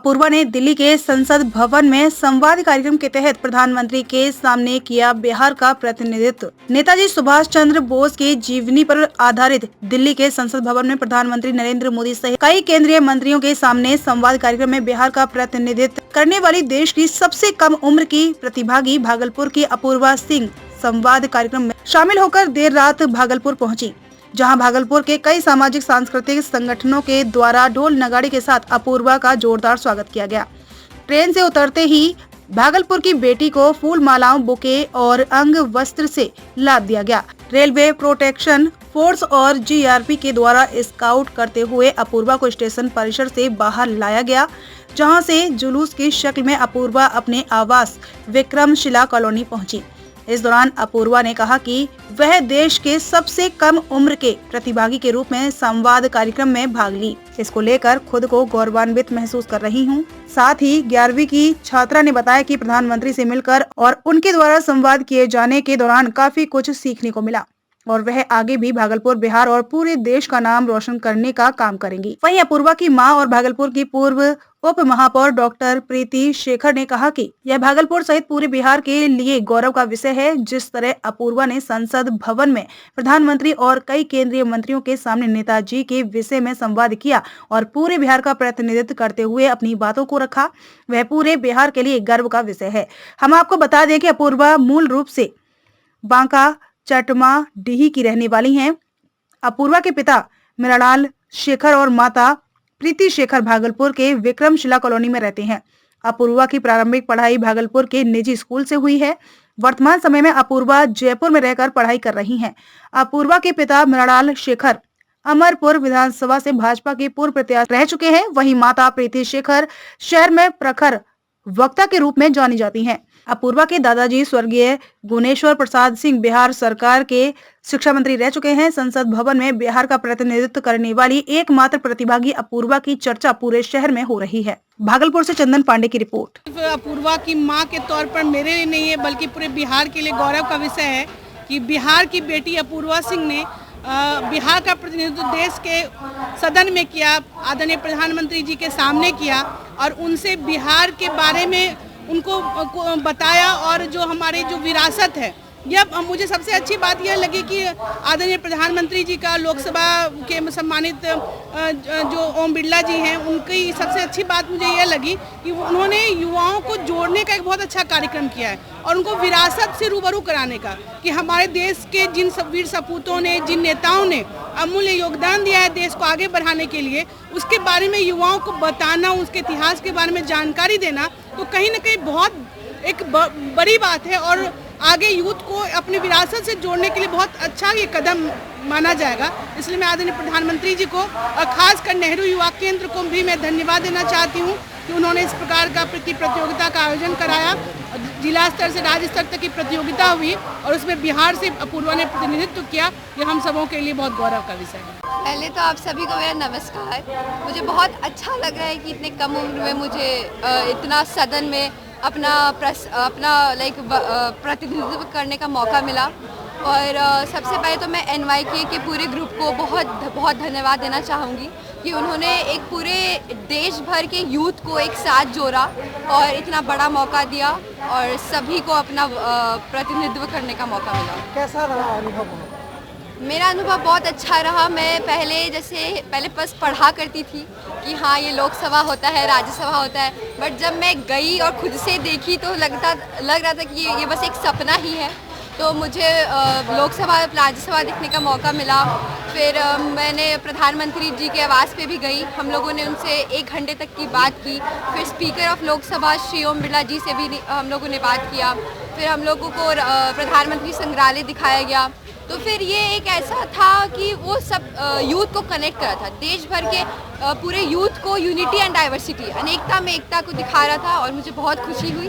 अपूर्वा ने दिल्ली के संसद भवन में संवाद कार्यक्रम के तहत प्रधानमंत्री के सामने किया बिहार का प्रतिनिधित्व। नेताजी सुभाष चंद्र बोस की जीवनी पर आधारित दिल्ली के संसद भवन में प्रधानमंत्री नरेंद्र मोदी सहित कई केंद्रीय मंत्रियों के सामने संवाद कार्यक्रम में बिहार का प्रतिनिधित्व करने वाली देश की सबसे कम उम्र की प्रतिभागी भागलपुर की अपूर्वा सिंह संवाद कार्यक्रम में शामिल होकर देर रात भागलपुर पहुंची, जहां भागलपुर के कई सामाजिक सांस्कृतिक संगठनों के द्वारा ढोल नगाड़े के साथ अपूर्वा का जोरदार स्वागत किया गया। ट्रेन से उतरते ही भागलपुर की बेटी को फूल मालाओं, बुके और अंग वस्त्र से लाद दिया गया। रेलवे प्रोटेक्शन फोर्स और जीआरपी के द्वारा स्काउट करते हुए अपूर्वा को स्टेशन परिसर से बाहर लाया गया, जहां से जुलूस की शक्ल में अपूर्वा अपने आवास विक्रमशिला कॉलोनी पहुंची। इस दौरान अपूर्वा ने कहा कि वह देश के सबसे कम उम्र के प्रतिभागी के रूप में संवाद कार्यक्रम में भाग ली। इसको लेकर खुद को गौरवान्वित महसूस कर रही हूं। साथ ही 11वीं की छात्रा ने बताया कि प्रधानमंत्री से मिलकर और उनके द्वारा संवाद किए जाने के दौरान काफी कुछ सीखने को मिला और वह आगे भी भागलपुर, बिहार और पूरे देश का नाम रोशन करने का काम करेंगी। वहीं अपूर्वा की मां और भागलपुर की पूर्व उप महापौर डॉक्टर प्रीति शेखर ने कहा कि यह भागलपुर सहित पूरे बिहार के लिए गौरव का विषय है। जिस तरह अपूर्वा ने संसद भवन में प्रधानमंत्री और कई केंद्रीय मंत्रियों के सामने नेताजी के विषय में संवाद किया और पूरे बिहार का प्रतिनिधित्व करते हुए अपनी बातों को रखा, वह पूरे बिहार के लिए गर्व का विषय है। हम आपको बता दें कि अपूर्वा मूल रूप से बांका चटमा डीही की रहने वाली हैं। अपूर्वा के पिता मृणाल शेखर और माता प्रीति शेखर भागलपुर के विक्रमशिला कॉलोनी में रहते हैं। अपूर्वा की प्रारंभिक पढ़ाई भागलपुर के निजी स्कूल से हुई है। वर्तमान समय में अपूर्वा जयपुर में रहकर पढ़ाई कर रही हैं। अपूर्वा के पिता मृणाल शेखर अमरपुर विधानसभा से भाजपा के पूर्व प्रत्याशी रह चुके हैं। वहीं माता प्रीति शेखर शहर में प्रखर वक्ता के रूप में जानी जाती हैं। अपूर्वा के दादाजी स्वर्गीय गुणेश्वर प्रसाद सिंह बिहार सरकार के शिक्षा मंत्री रह चुके हैं। संसद भवन में बिहार का प्रतिनिधित्व करने वाली एकमात्र प्रतिभागी अपूर्वा की चर्चा पूरे शहर में हो रही है। भागलपुर से चंदन पांडे की रिपोर्ट। अपूर्वा की मां के तौर पर मेरे लिए नहीं है बल्कि पूरे बिहार के लिए गौरव का विषय है कि बिहार की बेटी अपूर्वा सिंह ने बिहार का प्रतिनिधित्व देश के सदन में किया, आदरणीय प्रधानमंत्री जी के सामने किया और उनसे बिहार के बारे में उनको बताया और जो हमारी जो विरासत है, यह मुझे सबसे अच्छी बात यह लगी कि आदरणीय प्रधानमंत्री जी का लोकसभा के सम्मानित जो ओम बिरला जी हैं, उनकी सबसे अच्छी बात मुझे यह लगी कि उन्होंने युवाओं को जोड़ने का एक बहुत अच्छा कार्यक्रम किया है और उनको विरासत से रूबरू कराने का कि हमारे देश के जिन वीर सपूतों ने, जिन नेताओं ने अमूल्य योगदान दिया है देश को आगे बढ़ाने के लिए, उसके बारे में युवाओं को बताना, उसके इतिहास के बारे में जानकारी देना, तो कहीं ना कहीं बहुत एक बड़ी बात है और आगे यूथ को अपनी विरासत से जोड़ने के लिए बहुत अच्छा ये कदम माना जाएगा। इसलिए मैं आदरणीय प्रधानमंत्री जी को और खासकर नेहरू युवा केंद्र को भी मैं धन्यवाद देना चाहती हूँ कि उन्होंने इस प्रकार का प्रतियोगिता का आयोजन कराया। जिला स्तर से राज्य स्तर तक की प्रतियोगिता हुई और उसमें बिहार से अपूर्वा ने प्रतिनिधित्व किया। ये हम सबों के लिए बहुत गौरव का विषय है। पहले तो आप सभी को मेरा नमस्कार। मुझे बहुत अच्छा लग रहा है कि इतने कम उम्र में मुझे इतना सदन में अपना प्रतिनिधित्व करने का मौका मिला और सबसे पहले तो मैं NYK के पूरे ग्रुप को बहुत धन्यवाद देना चाहूँगी कि उन्होंने एक पूरे देश भर के यूथ को एक साथ जोड़ा और इतना बड़ा मौका दिया और सभी को अपना प्रतिनिधित्व करने का मौका मिला। कैसा रहा अनुभव? मेरा अनुभव बहुत अच्छा रहा। मैं पहले बस पढ़ा करती थी कि हाँ ये लोकसभा होता है, राज्यसभा होता है, बट जब मैं गई और खुद से देखी तो लग रहा था कि ये बस एक सपना ही है। तो मुझे लोकसभा, राज्यसभा देखने का मौका मिला। फिर मैंने प्रधानमंत्री जी के आवास पे भी गई। हम लोगों ने उनसे 1 घंटे तक की बात की। फिर स्पीकर ऑफ लोकसभा श्री ओम बिरला जी से भी हम लोगों ने बात किया। फिर हम लोगों को प्रधानमंत्री संग्रहालय दिखाया गया। तो फिर ये एक ऐसा था कि वो सब यूथ को कनेक्ट करा था, देश भर के पूरे यूथ को यूनिटी एंड डाइवर्सिटी, अनेकता में एकता को दिखा रहा था और मुझे बहुत खुशी हुई।